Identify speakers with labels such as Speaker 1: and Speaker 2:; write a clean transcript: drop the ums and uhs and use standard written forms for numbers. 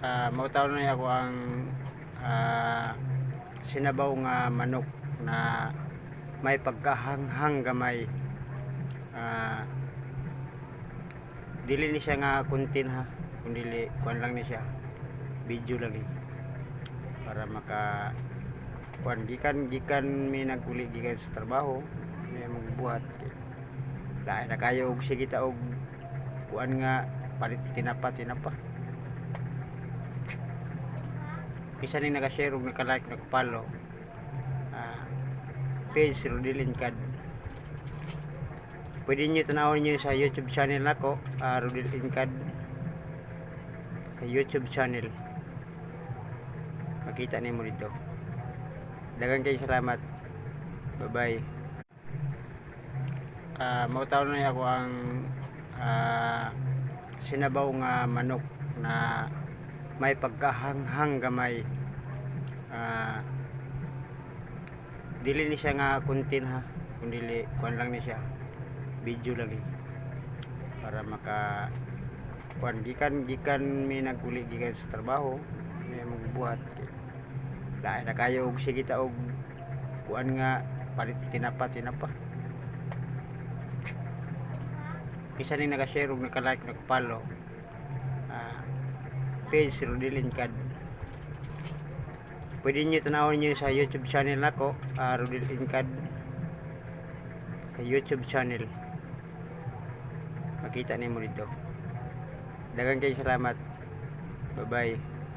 Speaker 1: Mautaw na ako ang ah, sinabaw nga manok na may pagkahanghang gamay. Ah, dili ni siya nga content ha, kundi kuan lang ni siya, video lang ni para maka kuan gikan gikan mi naguli gikan sa trabaho may magbuhat lain na kayo og sige ta og kuan nga palit tinapa pisa ni naka-share og naka-like naka-follow page Rodel Incad. Pwede nyo tanawin nyo sa YouTube channel nako, Rodel Incad YouTube channel, makita nimo dito. Daghang kayo salamat, bye bye. Mautaw na ako ang sinabaw nga manok na may pagkahanghang gamay. Dili ni siya nga content ha, kundi kuan lang ni siya, video lang ni para maka kuan gikan mi naguli gikan sa trabaho may magbuhat lain na kayo og sige ta og kuan nga palit tinapa pisa ni naka-share og naka-like naka-follow page Rodel Incad. Pwede nyo tanawin nyo sa YouTube channel nako, Rodel Incad YouTube channel, makita nimo dito. Daghang kayo salamat, bye bye.